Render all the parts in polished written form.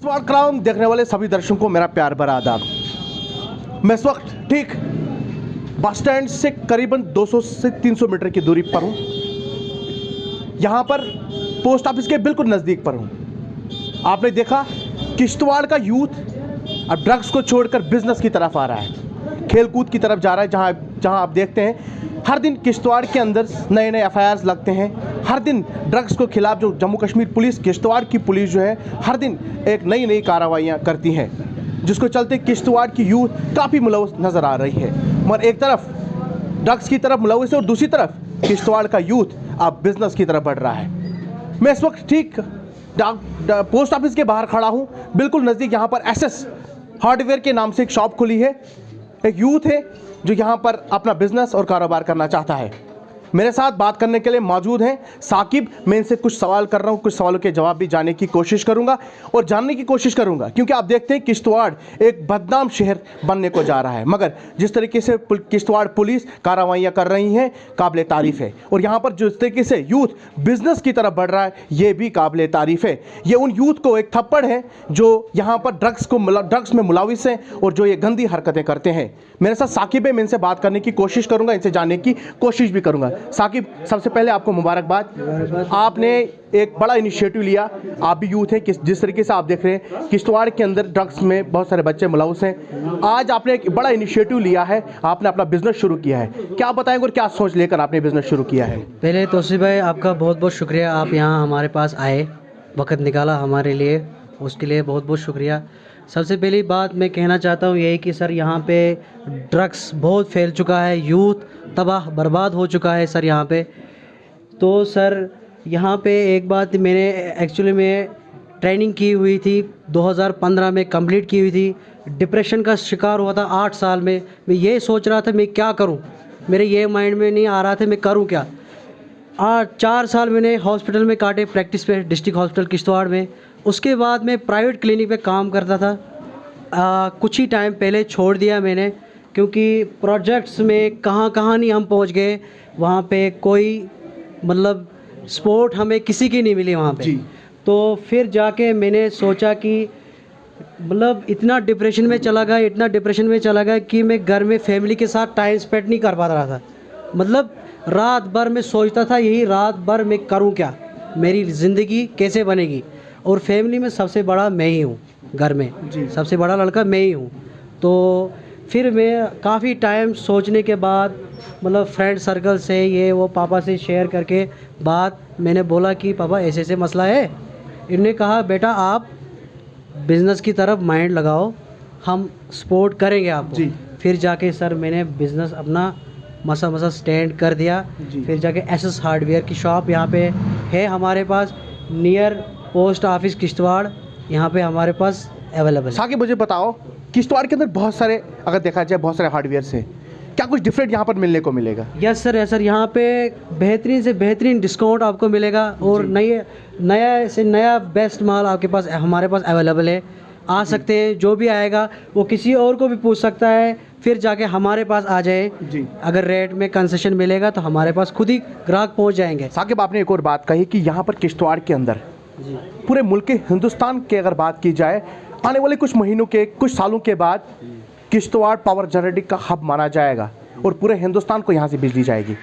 Kishtwar crown देखने वाले सभी दर्शकों को मेरा प्यार भरा आदाब। मैं इस वक्त ठीक बस स्टैंड से करीबन 200 से 300 मीटर की दूरी पर हूँ। यहाँ पर पोस्ट ऑफिस के बिल्कुल नज़दीक पर हूँ। आपने देखा किश्तवाड़ का यूथ अब ड्रग्स को छोड़कर बिजनेस की तरफ आ रहा है, खेलकूद की तरफ जा रहा है। जहाँ आप देखते हैं हर दिन किश्तवाड़ के अंदर नए नए एफआईआर्स लगते हैं। हर दिन ड्रग्स को खिलाफ जो जम्मू कश्मीर पुलिस, किश्तवाड़ की पुलिस जो है हर दिन एक नई नई कार्रवाइयाँ करती हैं, जिसको चलते किश्तवाड़ की यूथ काफ़ी मुलव्वस नज़र आ रही है। मगर एक तरफ ड्रग्स की तरफ मुलव्वस है और दूसरी तरफ किश्तवाड़ का यूथ अब बिजनेस की तरफ बढ़ रहा है। मैं इस वक्त ठीक पोस्ट ऑफिस के बाहर खड़ा हूँ। बिल्कुल नज़दीक यहाँ पर एसएस हार्डवेयर के नाम से एक शॉप खुली है। एक यूथ है जो यहाँ पर अपना बिजनेस और कारोबार करना चाहता है। मेरे साथ बात करने के लिए मौजूद हैं साकिब। मैं इनसे कुछ सवाल कर रहा हूँ, कुछ सवालों के जवाब भी जानने की कोशिश करूँगा और जानने की कोशिश करूँगा, क्योंकि आप देखते हैं किश्तवाड़ एक बदनाम शहर बनने को जा रहा है। मगर जिस तरीके से किश्तवाड़ पुलिस कार्रवाइयाँ कर रही हैं काबिल तारीफ़ है, और यहाँ पर जिस तरीके से यूथ बिजनेस की तरफ बढ़ रहा है ये भी काबिल तारीफ़ है। ये उन यूथ को एक थप्पड़ है जो यहाँ पर ड्रग्स में मुलविस हैं और जो ये गंदी हरकतें करते हैं। मेरे साथ साकिब है, मैं इनसे बात करने की कोशिश करूँगा, इनसे जानने की कोशिश भी करूँगा। साकिब, सबसे पहले आपको मुबारकबाद। आपने एक बड़ा इनिशिएटिव लिया, आप भी यूथ हैं। जिस तरीके से आप देख रहे हैं किश्तवाड़ के अंदर ड्रग्स में बहुत सारे बच्चे मुलव्वस हैं। आज आपने एक बड़ा इनिशिएटिव लिया है, आपने अपना बिजनेस शुरू किया है। क्या बताएंगे और क्या सोच लेकर आपने बिजनेस शुरू किया है? पहले तौसीफ भाई आपका बहुत बहुत शुक्रिया, आप यहाँ हमारे पास आए, वक्त निकाला हमारे लिए, उसके लिए बहुत बहुत शुक्रिया। सबसे पहली बात मैं कहना चाहता हूँ यही कि सर यहाँ पे ड्रग्स बहुत फैल चुका है, यूथ तबाह बर्बाद हो चुका है सर यहाँ पे। तो सर यहाँ पे एक बात मैंने एक्चुअली में ट्रेनिंग की हुई थी 2015 में कंप्लीट की हुई थी। डिप्रेशन का शिकार हुआ था 8 साल में। मैं ये सोच रहा था मैं क्या करूँ, मेरे ये माइंड में नहीं आ रहा था मैं करूँ क्या। 4 साल मैंने हॉस्पिटल में काटे, प्रैक्टिस पे डिस्ट्रिक्ट हॉस्पिटल किश्तवाड़ में। उसके बाद मैं प्राइवेट क्लिनिक पे काम करता था। कुछ ही टाइम पहले छोड़ दिया मैंने, क्योंकि प्रोजेक्ट्स में कहाँ नहीं हम पहुंच गए। वहाँ पे कोई मतलब सपोर्ट हमें किसी की नहीं मिली वहाँ पे। तो फिर जाके मैंने सोचा कि मतलब इतना डिप्रेशन में चला गया कि मैं घर में फैमिली के साथ टाइम स्पेंड नहीं कर पा रहा था। मतलब रात भर मैं सोचता था यही, रात भर मैं करूं क्या, मेरी ज़िंदगी कैसे बनेगी। और फैमिली में सबसे बड़ा मैं ही हूँ, घर में सबसे बड़ा लड़का मैं ही हूँ। तो फिर मैं काफ़ी टाइम सोचने के बाद मतलब फ्रेंड सर्कल से ये वो पापा से शेयर करके बात मैंने बोला कि पापा ऐसे ऐसे मसला है। इन्होंने कहा बेटा आप बिज़नेस की तरफ माइंड लगाओ, हम सपोर्ट करेंगे आपको। फिर जाके सर मैंने बिज़नेस अपना मसा स्टैंड कर दिया। फिर जाके एसएस हार्डवेयर की शॉप यहाँ पे है हमारे पास, नियर पोस्ट ऑफिस किश्तवाड़, यहाँ पे हमारे पास अवेलेबल है। साकिब मुझे बताओ, किश्तवाड़ के अंदर बहुत सारे, अगर देखा जाए बहुत सारे हार्डवेयर से, क्या कुछ डिफरेंट यहाँ पर मिलने को मिलेगा? यस सर, यहाँ पे बेहतरीन से बेहतरीन डिस्काउंट आपको मिलेगा और नया से नया बेस्ट माल आपके पास हमारे पास अवेलेबल है। आ सकते हैं, जो भी आएगा वो किसी और को भी पूछ सकता है, फिर जाके हमारे पास आ जाए। अगर रेट में कंसेशन मिलेगा तो हमारे पास खुद ही ग्राहक पहुंच जाएंगे। साकिब आपने एक और बात कही कि यहाँ पर किश्तवाड़ के अंदर पूरे मुल्क के, हिंदुस्तान के अगर बात की जाए, आने वाले कुछ महीनों के, कुछ सालों के बाद किश्तवाड़ पावर जनरेटिंग का हब माना जाएगा और पूरे हिंदुस्तान को यहाँ से बिजली जाएगी।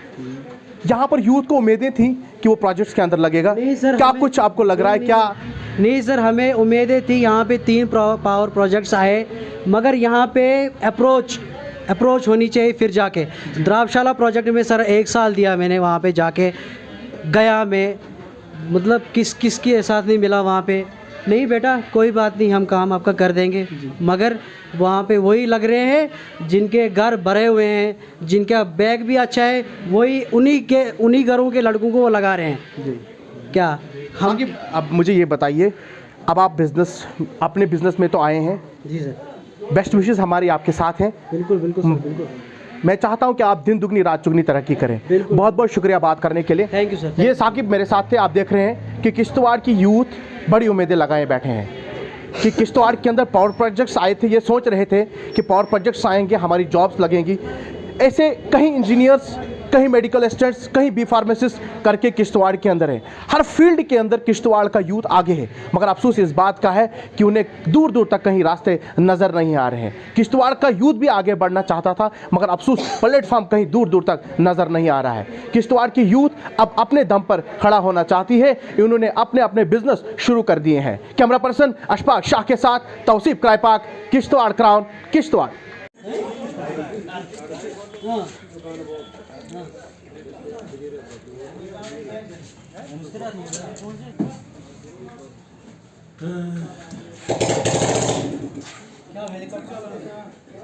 यहाँ पर यूथ को उम्मीदें थी कि वो प्रोजेक्ट्स के अंदर लगेगा, क्या कुछ आपको लग रहा है? क्या नहीं सर, हमें उम्मीदें थी। यहाँ पे 3 पावर प्रोजेक्ट्स आए, मगर यहाँ पे अप्रोच होनी चाहिए। फिर जाके द्रावशाला प्रोजेक्ट में सर 1 साल दिया मैंने, वहाँ पे जाके गया मैं, मतलब किसके साथ नहीं मिला वहाँ पे। नहीं बेटा कोई बात नहीं, हम काम आपका कर देंगे। मगर वहाँ पे वही लग रहे हैं जिनके घर भरे हुए हैं, जिनका बैग भी अच्छा है, वही उन्हीं घरों के लड़कों को वो लगा रहे हैं। क्या हम अब मुझे ये बताइए, अब आप अपने बिजनेस में तो आए हैं। जी सर, बेस्ट विशेस हमारी आपके साथ हैं। बिल्कुल सर, बिल्कुल। मैं चाहता हूं कि आप दिन दुगनी रात चुगनी तरक्की करें। बहुत बहुत शुक्रिया बात करने के लिए। Thank you sir. ये साकिब मेरे साथ थे। आप देख रहे हैं कि किश्तवाड़ की यूथ बड़ी उम्मीदें लगाए बैठे हैं कि किश्तवाड़ के अंदर पावर प्रोजेक्ट्स आए थे, ये सोच रहे थे कि पावर प्रोजेक्ट्स आएंगे, हमारी जॉब्स लगेंगी। ऐसे कई इंजीनियर्स, कहीं मेडिकल असिस्टेंट्स, कहीं बी फार्मासिस्ट करके किश्तवाड़ के अंदर है। हर फील्ड के अंदर किश्तवाड़ का यूथ आगे है, मगर अफसोस इस बात का है कि उन्हें दूर दूर तक कहीं रास्ते नज़र नहीं आ रहे हैं। किश्तवाड़ का यूथ भी आगे बढ़ना चाहता था, मगर अफसोस प्लेटफॉर्म कहीं दूर दूर तक नज़र नहीं आ रहा है। किश्तवाड़ की यूथ अब अपने दम पर खड़ा होना चाहती है, इन्होंने अपने अपने बिजनेस शुरू कर दिए हैं। कैमरा पर्सन अशफाक शाह के साथ तौसीफ क्राइपाक, किश्तवाड़ क्राउन, किश्तवाड़। क्या